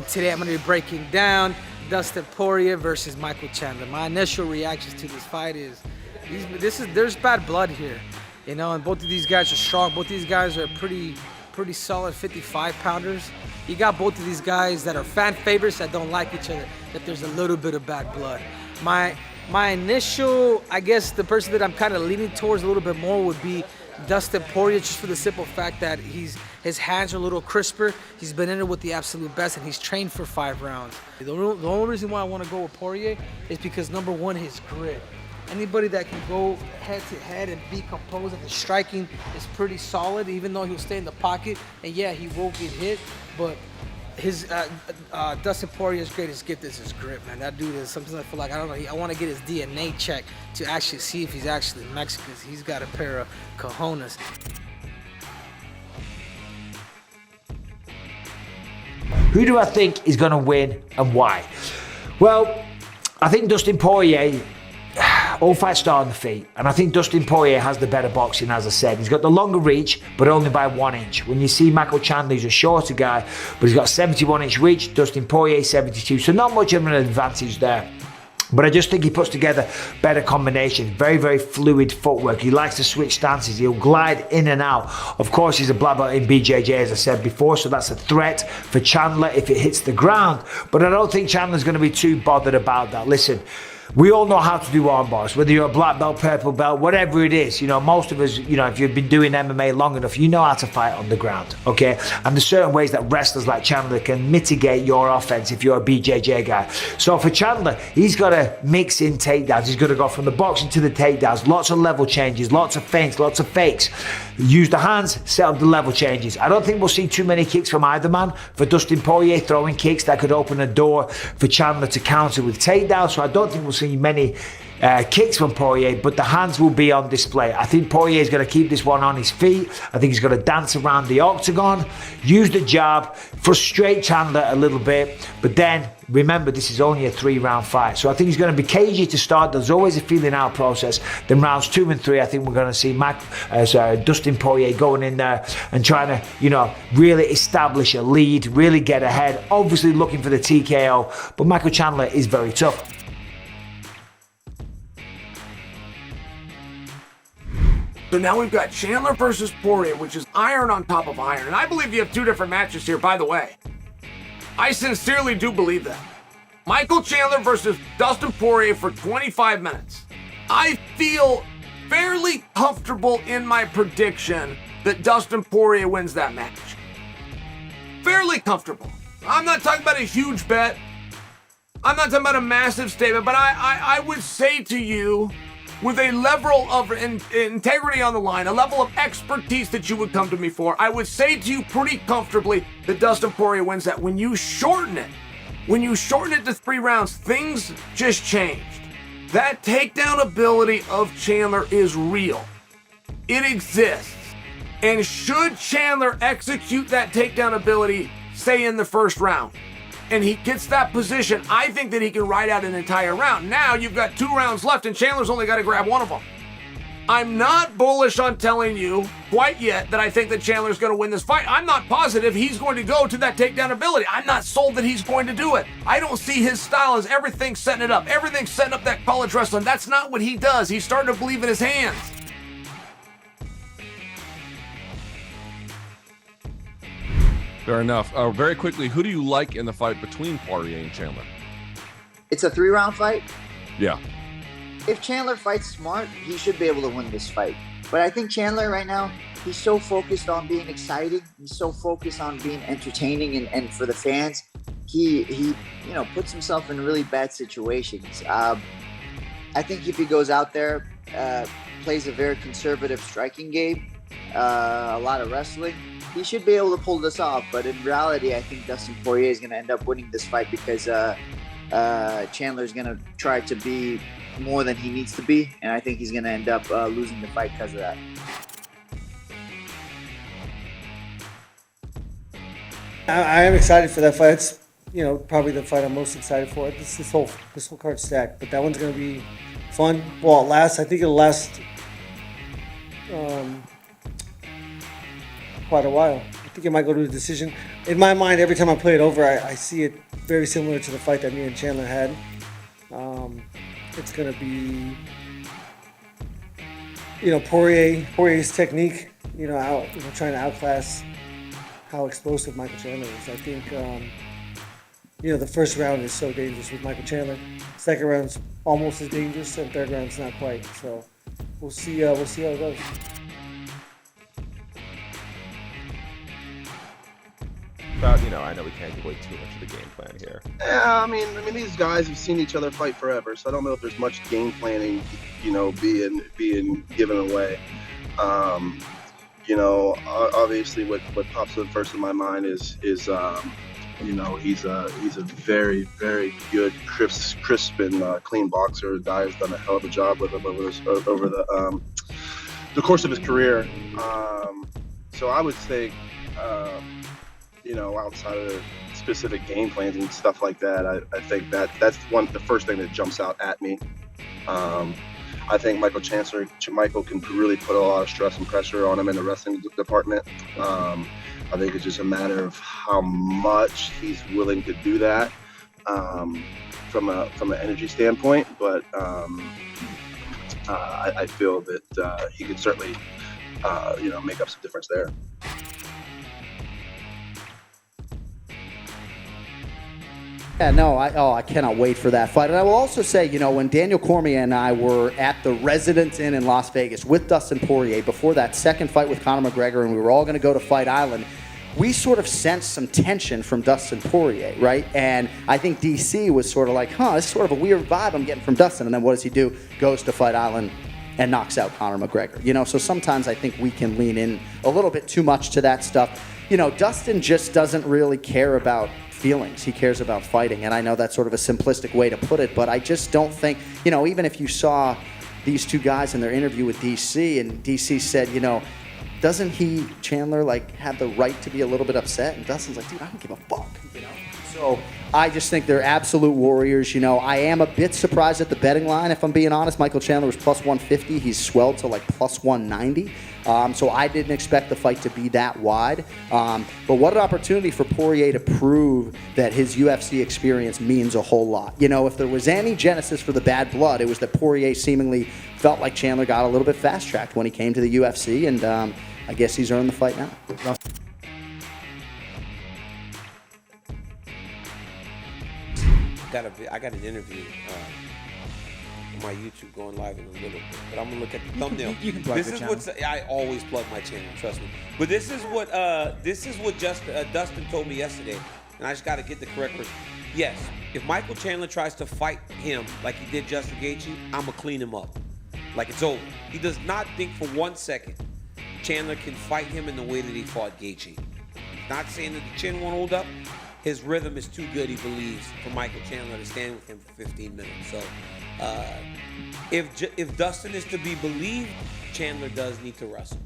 and today I'm going to be breaking down Dustin Poirier versus Michael Chandler. My initial reactions to this fight is, there's bad blood here, you know, and both of these guys are strong. Both of these guys are pretty solid 55-pounders. You got both of these guys that are fan favorites that don't like each other, that there's a little bit of bad blood. My initial, I guess the person that I'm kind of leaning towards a little bit more would be Dustin Poirier, just for the simple fact that his hands are a little crisper. He's been in it with the absolute best, and he's trained for 5 rounds. The only reason why I want to go with Poirier is because, number one, his grit. Anybody that can go head-to-head and be composed, and the striking is pretty solid, even though he'll stay in the pocket, and yeah, he will get hit, but his Dustin Poirier's greatest gift is his grip, man. That dude is something I feel like, I don't know, I want to get his DNA checked to actually see if he's actually Mexican. He's got a pair of cojones. Who do I think is going to win and why? Well, I think Dustin Poirier, all fights start on the feet, and I think Dustin Poirier has the better boxing, as I said. He's got the longer reach, but only by 1 inch. When you see Michael Chandler, he's a shorter guy, but he's got 71-inch reach. Dustin Poirier, 72, so not much of an advantage there. But I just think he puts together better combinations, very fluid footwork. He likes to switch stances. He'll glide in and out. Of course, he's a black belt in BJJ, as I said before, so that's a threat for Chandler if it hits the ground. But I don't think Chandler's going to be too bothered about that. Listen, we all know how to do arm bars, whether you're a black belt, purple belt, whatever it is. You know, most of us, you know, if you've been doing MMA long enough, you know how to fight on the ground, okay? And there's certain ways that wrestlers like Chandler can mitigate your offense if you're a BJJ guy. So for Chandler, he's got to mix in takedowns. He's got to go from the boxing to the takedowns, lots of level changes, lots of feints, lots of fakes. Use the hands, set up the level changes. I don't think we'll see too many kicks from either man. For Dustin Poirier, throwing kicks that could open a door for Chandler to counter with takedowns. So I don't think we'll see many kicks from Poirier, but the hands will be on display. I think Poirier is going to keep this one on his feet. I think he's going to dance around the octagon, use the jab, frustrate Chandler a little bit, but then remember, this is only a 3-round fight. So I think he's going to be cagey to start. There's always a feeling out process. Then rounds 2 and 3, I think we're going to see Dustin Poirier going in there and trying to, you know, really establish a lead, really get ahead, obviously looking for the TKO, but Michael Chandler is very tough. So now we've got Chandler versus Poirier, which is iron on top of iron. And I believe you have 2 different matches here, by the way. I sincerely do believe that. Michael Chandler versus Dustin Poirier for 25 minutes. I feel fairly comfortable in my prediction that Dustin Poirier wins that match. Fairly comfortable. I'm not talking about a huge bet. I'm not talking about a massive statement, but I would say to you, with a level of integrity on the line, a level of expertise that you would come to me for, I would say to you pretty comfortably that Dustin Poirier wins that. When you shorten it to 3 rounds, things just changed. That takedown ability of Chandler is real. It exists. And should Chandler execute that takedown ability, say in the first round, and he gets that position, I think that he can ride out an entire round. Now you've got 2 rounds left and Chandler's only got to grab one of them. I'm not bullish on telling you quite yet that I think that Chandler's going to win this fight. I'm not positive he's going to go to that takedown ability. I'm not sold that he's going to do it. I don't see his style as everything setting it up. Everything's setting up that college wrestling. That's not what he does. He's starting to believe in his hands. Fair enough. Very quickly, who do you like in the fight between Poirier and Chandler? It's a 3-round fight. Yeah. If Chandler fights smart, he should be able to win this fight. But I think Chandler right now, he's so focused on being exciting. He's so focused on being entertaining and for the fans, he puts himself in really bad situations. I think if he goes out there, plays a very conservative striking game, a lot of wrestling, he should be able to pull this off. But in reality, I think Dustin Poirier is going to end up winning this fight because Chandler's going to try to be more than he needs to be, and I think he's going to end up losing the fight because of that. I am excited for that fight. It's, probably the fight I'm most excited for. This whole card stacked, but that one's going to be fun. Well, I think it'll last quite a while. think it might go to a decision. In my mind, every time I play it over, I see it very similar to the fight that me and Chandler had. It's going to be, Poirier's technique, trying to outclass how explosive Michael Chandler is. I think, the first round is so dangerous with Michael Chandler. Second round's almost as dangerous, and third round's not quite. So we'll see how it goes. I know we can't give away too much of the game plan here. Yeah, I mean, these guys have seen each other fight forever, so I don't know if there's much game planning, being given away. Obviously, what pops up first in my mind is he's a very, very good, crisp and clean boxer. The guy has done a hell of a job with him over the course of his career. So I would say, outside of specific game plans and stuff like that, I think that's the first thing that jumps out at me. I think Michael can really put a lot of stress and pressure on him in the wrestling department. I think it's just a matter of how much he's willing to do that from an energy standpoint. But I feel that he could certainly make up some difference there. Yeah, no, I cannot wait for that fight. And I will also say, when Daniel Cormier and I were at the Residence Inn in Las Vegas with Dustin Poirier before that second fight with Conor McGregor, and we were all going to go to Fight Island, we sort of sensed some tension from Dustin Poirier, right? And I think DC was sort of like, this is sort of a weird vibe I'm getting from Dustin. And then what does he do? Goes to Fight Island and knocks out Conor McGregor. So sometimes I think we can lean in a little bit too much to that stuff. Dustin just doesn't really care about feelings. He cares about fighting. And I know that's sort of a simplistic way to put it, but I just don't think, even if you saw these two guys in their interview with DC, and DC said, doesn't he, Chandler, have the right to be a little bit upset? And Dustin's like, dude, I don't give a fuck, So I just think they're absolute warriors. I am a bit surprised at the betting line, if I'm being honest. Michael Chandler was plus 150. He's swelled to plus 190. So I didn't expect the fight to be that wide. But what an opportunity for Poirier to prove that his UFC experience means a whole lot. If there was any genesis for the bad blood, it was that Poirier seemingly felt like Chandler got a little bit fast-tracked when he came to the UFC, and I guess he's earned the fight now. I got an interview on my YouTube going live in a little bit, but I'm gonna look at the thumbnail. You can plug this the is channel. what I always plug my channel, trust me. But this is what Dustin told me yesterday, and I just got to get the correct word. Yes, if Michael Chandler tries to fight him like he did Justin Gaethje, I'm gonna clean him up, like it's over. He does not think for 1 second Chandler can fight him in the way that he fought Gaethje. Not saying that the chin won't hold up. His rhythm is too good, he believes, for Michael Chandler to stand with him for 15 minutes. So if Dustin is to be believed, Chandler does need to wrestle.